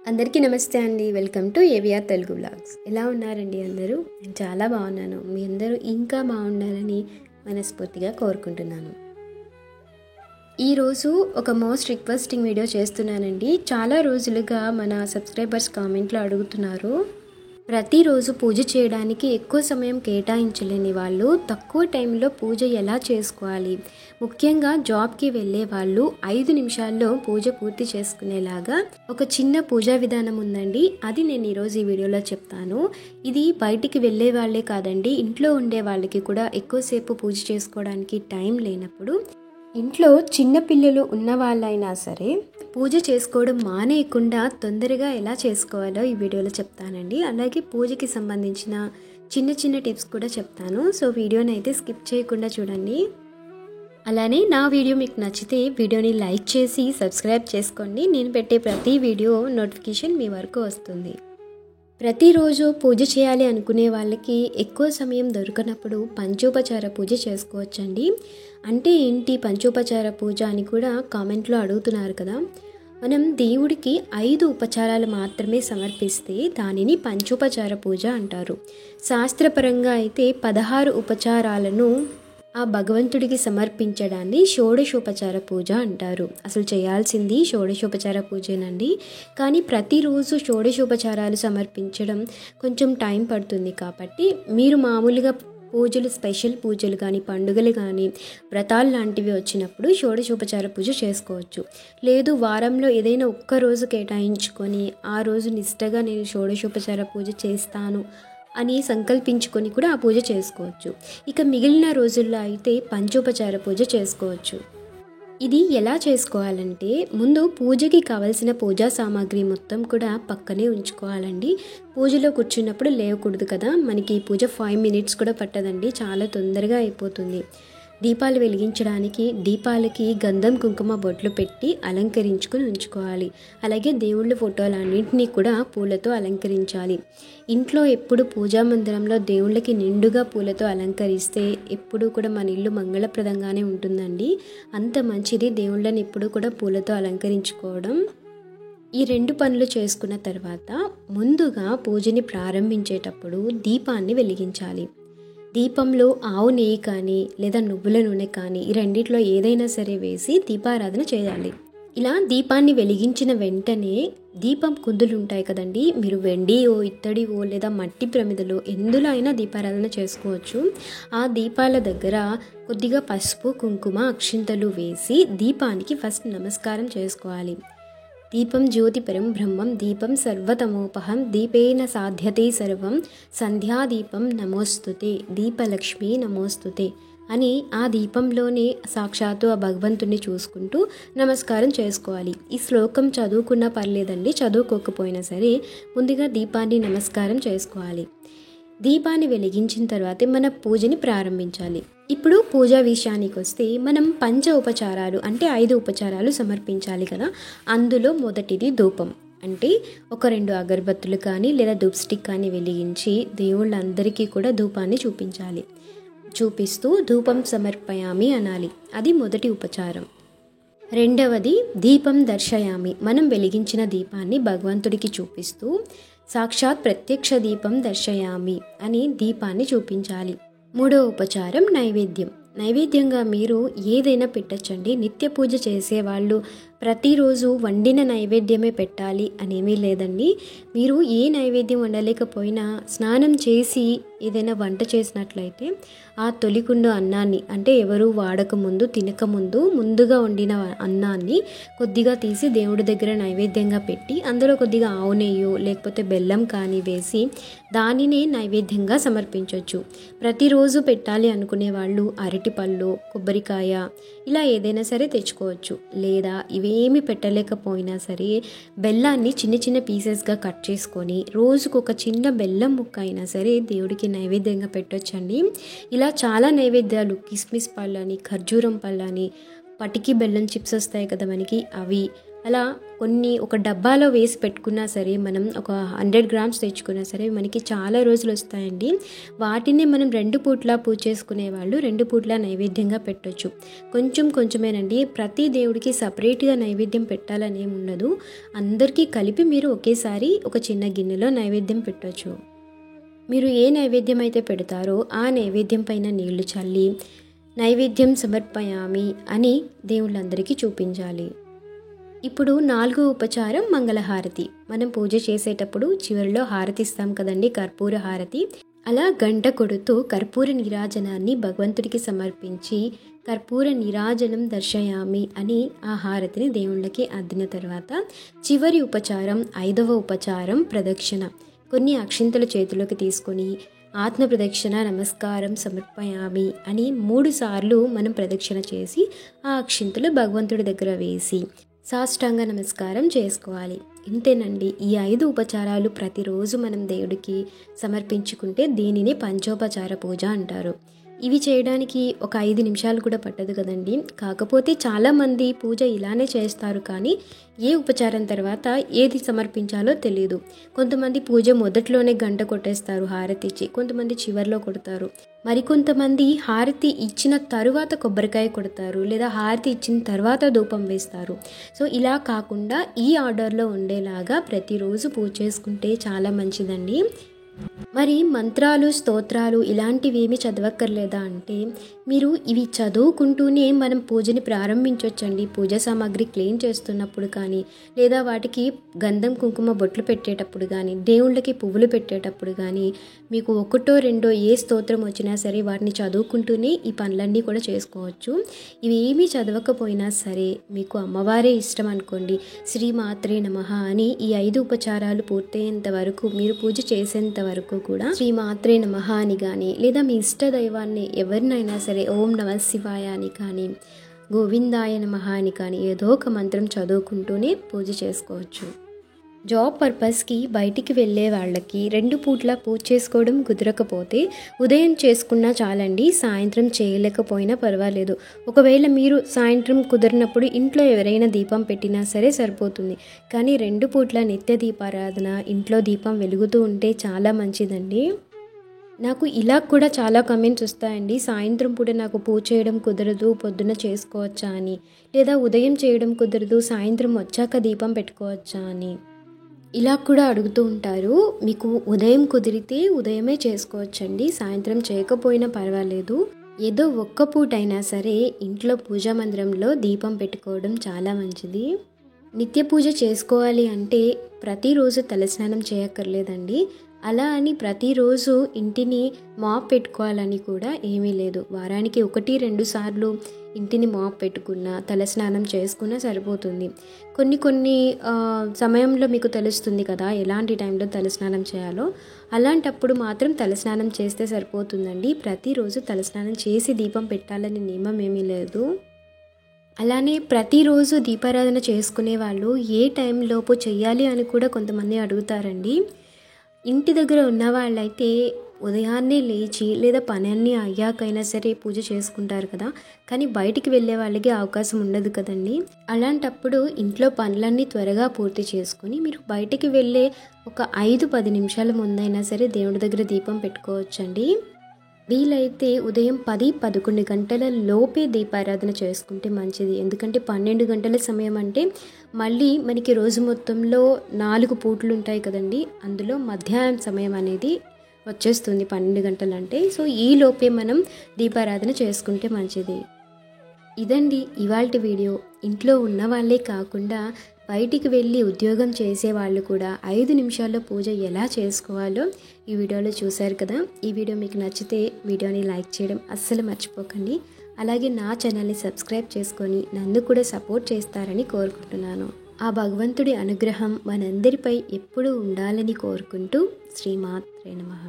అందరికీ నమస్తే అండి. Welcome to AVR Telugu vlogs. ఎలా ఉన్నారండి అందరూ? నేను చాలా బాగున్నాను. మీ అందరూ ఇంకా బాగుండాలని మనస్ఫూర్తిగా కోరుకుంటున్నాను. ఈరోజు ఒక మోస్ట్ రిక్వెస్టింగ్ వీడియో చేస్తున్నానండి. చాలా రోజులుగా మన సబ్స్క్రైబర్స్ కామెంట్లో అడుగుతున్నారు, ప్రతిరోజు పూజ చేయడానికి ఎక్కువ సమయం కేటాయించలేని వాళ్ళు తక్కువ టైంలో పూజ ఎలా చేసుకోవాలి, ముఖ్యంగా జాబ్కి వెళ్ళే వాళ్ళు 5 నిమిషాల్లో పూజ పూర్తి చేసుకునేలాగా ఒక చిన్న పూజా విధానం ఉందండి. అది నేను ఈరోజు ఈ వీడియోలో చెప్తాను. ఇది బయటికి వెళ్ళే వాళ్ళే కాదండి, ఇంట్లో ఉండే వాళ్ళకి కూడా ఎక్కువసేపు పూజ చేసుకోవడానికి టైం లేనప్పుడు, ఇంట్లో చిన్న పిల్లలు ఉన్న వాళ్ళైనా సరే పూజ చేసుకోవడం మానేయకుండా తొందరగా ఎలా చేసుకోవాలో ఈ వీడియోలో చెప్తానండి. అలాగే పూజకి సంబంధించిన చిన్న చిన్న టిప్స్ కూడా చెప్తాను. సో వీడియోని అయితే స్కిప్ చేయకుండా చూడండి. అలానే నా వీడియో మీకు నచ్చితే వీడియోని లైక్ చేసి సబ్స్క్రైబ్ చేసుకోండి. నేను పెట్టే ప్రతి వీడియో నోటిఫికేషన్ మీ వరకు వస్తుంది. ప్రతిరోజు పూజ చేయాలి అనుకునే వాళ్ళకి ఎక్కువ సమయం దొరకనప్పుడు పంచోపచార పూజ చేసుకోవచ్చండి. అంటే ఏంటి పంచోపచార పూజ అని కూడా కామెంట్లో అడుగుతున్నారు కదా. మనం దేవుడికి 5 ఉపచారాలు మాత్రమే సమర్పిస్తే దానిని పంచోపచార పూజ అంటారు. శాస్త్రపరంగా అయితే 16 ఉపచారాలను ఆ భగవంతుడికి సమర్పించడాన్ని షోడశోపచార పూజ అంటారు. అసలు చేయాల్సింది షోడశోపచార పూజేనండి. కానీ ప్రతిరోజు షోడశోపచారాలు సమర్పించడం కొంచెం టైం పడుతుంది. కాబట్టి మీరు మామూలుగా పూజలు, స్పెషల్ పూజలు కానీ, పండుగలు కానీ, వ్రతాలు లాంటివి వచ్చినప్పుడు షోడశోపచార పూజ చేసుకోవచ్చు. లేదు వారంలో ఏదైనా ఒక్క రోజు కేటాయించుకొని ఆ రోజు నిష్టగా నేను షోడశోపచార పూజ చేస్తాను అని సంకల్పించుకొని కూడా ఆ పూజ చేసుకోవచ్చు. ఇక మిగిలిన రోజుల్లో అయితే పంచోపచార పూజ చేసుకోవచ్చు. ఇది ఎలా చేసుకోవాలంటే, ముందు పూజకి కావలసిన పూజా సామాగ్రి మొత్తం కూడా పక్కనే ఉంచుకోవాలండి. పూజలో కూర్చున్నప్పుడు లేవకూడదు కదా. మనకి పూజ 5 మినిట్స్ కూడా పట్టదండి, చాలా తొందరగా అయిపోతుంది. దీపాలు వెలిగించడానికి దీపాలకి గంధం కుంకుమ బొట్లు పెట్టి అలంకరించుకొని ఉంచుకోవాలి. అలాగే దేవుళ్ళ ఫోటోలన్నింటినీ కూడా పూలతో అలంకరించాలి. ఇంట్లో ఎప్పుడు పూజా మందిరంలో దేవుళ్ళకి నిండుగా పూలతో అలంకరిస్తే ఎప్పుడు కూడా మన ఇల్లు మంగళప్రదంగానే ఉంటుందండి. అంత మంచిది దేవుళ్ళని ఎప్పుడు కూడా పూలతో అలంకరించుకోవడం. ఈ 2 పనులు చేసుకున్న తర్వాత ముందుగా పూజని ప్రారంభించేటప్పుడు దీపాన్ని వెలిగించాలి. దీపంలో ఆవు నెయ్యి కానీ లేదా నువ్వుల నూనె కానీ ఈ రెండిట్లో ఏదైనా సరే వేసి దీపారాధన చేయాలి. ఇలా దీపాన్ని వెలిగించిన వెంటనే దీపం కుందులు ఉంటాయి కదండి, మీరు వెండియో ఇత్తడివో లేదా మట్టి ప్రమిదలో ఎందులో అయినా దీపారాధన చేసుకోవచ్చు. ఆ దీపాల దగ్గర కొద్దిగా పసుపు, కుంకుమ, అక్షింతలు వేసి దీపానికి ఫస్ట్ నమస్కారం చేసుకోవాలి. దీపం జ్యోతి పరం బ్రహ్మం దీపం సర్వతమోపహం దీపేన సాధ్యతే సర్వం సంధ్యాదీపం నమోస్తుతే దీపలక్ష్మి నమోస్తుతే అని ఆ దీపంలోనే సాక్షాత్తు ఆ భగవంతుని చూసుకుంటూ నమస్కారం చేసుకోవాలి. ఈ శ్లోకం చదువుకున్నా పర్లేదండి, చదువుకోకపోయినా సరే ముందుగా దీపాన్ని నమస్కారం చేసుకోవాలి. దీపాన్ని వెలిగించిన తర్వాతే మన పూజని ప్రారంభించాలి. ఇప్పుడు పూజా విషయానికి వస్తే మనం పంచ ఉపచారాలు అంటే 5 ఉపచారాలు సమర్పించాలి కదా. అందులో మొదటిది ధూపం. అంటే ఒక 2 అగరబత్తులు కానీ లేదా ధూప్ స్టిక్ కానీ వెలిగించి దేవుళ్ళందరికీ కూడా ధూపాన్ని చూపిస్తూ ధూపం సమర్పయామి అనాలి. అది మొదటి ఉపచారం. రెండవది దీపం దర్శయామి. మనం వెలిగించిన దీపాన్ని భగవంతుడికి చూపిస్తూ సాక్షాత్ ప్రత్యక్ష దీపం దర్శయామి అని దీపాన్ని చూపించాలి. మూడో ఉపచారం నైవేద్యం. నైవేద్యంగా మీరు ఏదైనా పెట్టచ్చండి. నిత్య పూజ చేసేవాళ్ళు ప్రతిరోజు వండిన నైవేద్యమే పెట్టాలి అనేమీ లేదండి. మీరు ఏ నైవేద్యం వండలేకపోయినా స్నానం చేసి ఏదైనా వంట చేసినట్లయితే ఆ తొలికుండు అన్నాన్ని, అంటే ఎవరు వాడకముందు తినకముందు ముందుగా వండిన అన్నాన్ని కొద్దిగా తీసి దేవుడి దగ్గర నైవేద్యంగా పెట్టి అందులో కొద్దిగా ఆవు నెయ్యో లేకపోతే బెల్లం కానీ వేసి దానినే నైవేద్యంగా సమర్పించవచ్చు. ప్రతిరోజు పెట్టాలి అనుకునే వాళ్ళు అరటిపళ్ళు, కొబ్బరికాయ ఇలా ఏదైనా సరే తెచ్చుకోవచ్చు. లేదా ఇవేమి పెట్టలేకపోయినా సరే బెల్లాన్ని చిన్న చిన్న పీసెస్గా కట్ చేసుకొని రోజుకు ఒక చిన్న బెల్లం ముక్క అయినా సరే దేవుడికి నైవేద్యంగా పెట్టొచ్చండి. ఇలా చాలా నైవేద్యాలు, కిస్మిస్ పళ్ళని, ఖర్జూరం పళ్ళని, పటికి బెల్లం చిప్స్ వస్తాయి కదా మనకి, అవి అలా కొన్ని ఒక డబ్బాలో వేసి పెట్టుకున్నా సరే, మనం ఒక 100 గ్రామ్స్ తెచ్చుకున్నా సరే మనకి చాలా రోజులు వస్తాయండి. వాటిని మనం 2 పూట్ల పూజ చేసుకునే వాళ్ళు 2 పూట్ల నైవేద్యంగా పెట్టొచ్చు. కొంచెం కొంచెమేనండి, ప్రతి దేవుడికి సపరేట్గా నైవేద్యం పెట్టాలని ఏమి ఉండదు. అందరికీ కలిపి మీరు ఒకేసారి ఒక చిన్న గిన్నెలో నైవేద్యం పెట్టొచ్చు. మీరు ఏ నైవేద్యం అయితే పెడతారో ఆ నైవేద్యం పైన నీళ్లు చల్లి నైవేద్యం సమర్పయామి అని దేవుళ్ళందరికీ చూపించాలి. ఇప్పుడు 4వ ఉపచారం మంగళహారతి. మనం పూజ చేసేటప్పుడు చివరిలో హారతి ఇస్తాం కదండి, కర్పూర హారతి. అలా గంట కొడుతూ కర్పూర నీరాజనాన్ని భగవంతుడికి సమర్పించి కర్పూర నీరాజనం దర్శయామి అని ఆ హారతిని దేవుళ్ళకి అద్దిన తర్వాత చివరి ఉపచారం 5వ ఉపచారం ప్రదక్షిణ. కొన్ని అక్షింతల చేతిలోకి తీసుకొని ఆత్మ ప్రదక్షిణ నమస్కారం సమర్పయామి అని 3 సార్లు మనం ప్రదక్షిణ చేసి ఆ అక్షింతలు భగవంతుడి దగ్గర వేసి సాష్టాంగ నమస్కారం చేసుకోవాలి. ఇంతేనండి. ఈ 5 ఉపచారాలు ప్రతిరోజు మనం దేవుడికి సమర్పించుకుంటే దీనిని పంచోపచార పూజ అంటారు. ఇవి చేయడానికి ఒక 5 నిమిషాలు కూడా పట్టదు కదండి. కాకపోతే చాలామంది పూజ ఇలానే చేస్తారు, కానీ ఏ ఉపచారం తర్వాత ఏది సమర్పించాలో తెలియదు. కొంతమంది పూజ మొదట్లోనే గంట కొట్టేస్తారు హారతి ఇచ్చి, కొంతమంది చివరిలో కొడతారు. మరికొంతమంది హారతి ఇచ్చిన తరువాత కొబ్బరికాయ కొడతారు, లేదా హారతి ఇచ్చిన తర్వాత ధూపం వేస్తారు. సో ఇలా కాకుండా ఈ ఆర్డర్లో ఉండేలాగా ప్రతిరోజు పూజ చేసుకుంటే చాలా మంచిదండి. మరి మంత్రాలు స్తోత్రాలు ఇలాంటివి ఏమి చదవక్కర్లేదా అంటే, మీరు ఇవి చదువుకుంటూనే మనం పూజని ప్రారంభించవచ్చండి. పూజ సామాగ్రి క్లీన్ చేస్తున్నప్పుడు కానీ, లేదా వాటికి గంధం కుంకుమ బొట్లు పెట్టేటప్పుడు కానీ, దేవుళ్ళకి పువ్వులు పెట్టేటప్పుడు కానీ, మీకు 1, 2 ఏ స్తోత్రం వచ్చినా సరే వాటిని చదువుకుంటూనే ఈ పనులన్నీ కూడా చేసుకోవచ్చు. ఇవి ఏమీ చదవకపోయినా సరే మీకు అమ్మవారే ఇష్టం అనుకోండి, శ్రీమాత్రే నమః అని ఈ 5 ఉపచారాలు పూర్తయ్యేంత వరకు, మీరు పూజ చేసేంత వరకు కూడా శ్రీమాత్రే నమః అని కానీ, లేదా మీ ఇష్ట దైవాన్ని ఎవరినైనా సరే ఓం నమః శివాయ అని కానీ, గోవిందాయ నమః అని కానీ ఏదో ఒక మంత్రం చదువుకుంటూనే పూజ చేసుకోవచ్చు. జాబ్ పర్పస్కి బయటికి వెళ్ళే వాళ్ళకి 2 పూట్ల పూజ చేసుకోవడం కుదరకపోతే ఉదయం చేసుకున్నా చాలండి, సాయంత్రం చేయలేకపోయినా పర్వాలేదు. ఒకవేళ మీరు సాయంత్రం కుదిరినప్పుడు ఇంట్లో ఎవరైనా దీపం పెట్టినా సరే సరిపోతుంది. కానీ 2 పూట్ల నిత్య దీపారాధన ఇంట్లో దీపం వెలుగుతూ ఉంటే చాలా మంచిదండి. నాకు ఇలా కూడా చాలా కమెంట్స్ వస్తాయండి, సాయంత్రం పూట నాకు పూజ చేయడం కుదరదు, పొద్దున చేసుకోవచ్చా అని, లేదా ఉదయం చేయడం కుదరదు, సాయంత్రం వచ్చాక దీపం పెట్టుకోవచ్చా అని ఇలా కూడా అడుగుతూ ఉంటారు. మీకు ఉదయం కుదిరితే ఉదయమే చేసుకోవచ్చండి, సాయంత్రం చేయకపోయినా పర్వాలేదు. ఏదో ఒక్క పూట అయినా సరే ఇంట్లో పూజా మందిరంలో దీపం పెట్టుకోవడం చాలా మంచిది. నిత్య పూజ చేసుకోవాలి అంటే ప్రతిరోజు తలస్నానం చేయక్కర్లేదండి. అలా అని ప్రతిరోజు ఇంటిని మాప్ పెట్టుకోవాలని కూడా ఏమీ లేదు. వారానికి 1-2 సార్లు ఇంటిని మాప్ పెట్టుకున్నా, తలస్నానం చేసుకున్నా సరిపోతుంది. కొన్ని సమయంలో మీకు తెలుస్తుంది కదా ఎలాంటి టైంలో తలస్నానం చేయాలో, అలాంటప్పుడు మాత్రం తలస్నానం చేస్తే సరిపోతుందండి. ప్రతిరోజు తలస్నానం చేసి దీపం పెట్టాలని నియమం ఏమీ లేదు. అలానే ప్రతిరోజు దీపారాధన చేసుకునే వాళ్ళు ఏ టైంలోపు చెయ్యాలి అని కూడా కొంతమంది అడుగుతారండి. ఇంటి దగ్గర ఉన్న వాళ్ళైతే ఉదయాన్నే లేచి లేదా పని అన్నీ అయ్యాకైనా సరే పూజ చేసుకుంటారు కదా, కానీ బయటికి వెళ్ళే వాళ్ళకి అవకాశం ఉండదు కదండి. అలాంటప్పుడు ఇంట్లో పనులన్నీ త్వరగా పూర్తి చేసుకొని మీరు బయటికి వెళ్ళే ఒక 5-10 నిమిషాల ముందైనా సరే దేవుడి దగ్గర దీపం పెట్టుకోవచ్చండి. వీలైతే ఉదయం 10-11 గంటల లోపే దీపారాధన చేసుకుంటే మంచిది. ఎందుకంటే 12 గంటల సమయం అంటే మళ్ళీ మనకి రోజు మొత్తంలో 4 పూటలు ఉంటాయి కదండి, అందులో మధ్యాహ్నం సమయం అనేది వచ్చేస్తుంది 12 గంటలు అంటే. సో ఈ లోపే మనం దీపారాధన చేసుకుంటే మంచిది. ఇదండి ఇవాల్టి వీడియో. ఇంట్లో ఉన్న వాళ్ళే కాకుండా బయటికి వెళ్ళి ఉద్యోగం చేసే వాళ్ళు కూడా 5 నిమిషాల్లో పూజ ఎలా చేసుకోవాలో ఈ వీడియోలో చూశారు కదా. ఈ వీడియో మీకు నచ్చితే వీడియోని లైక్ చేయడం అస్సలు మర్చిపోకండి. అలాగే నా ఛానల్ని సబ్స్క్రైబ్ చేసుకొని నన్ను కూడా సపోర్ట్ చేస్తారని కోరుకుంటున్నాను. ఆ భగవంతుడి అనుగ్రహం మనందరిపై ఎప్పుడూ ఉండాలని కోరుకుంటూ శ్రీమాత్రే నమః.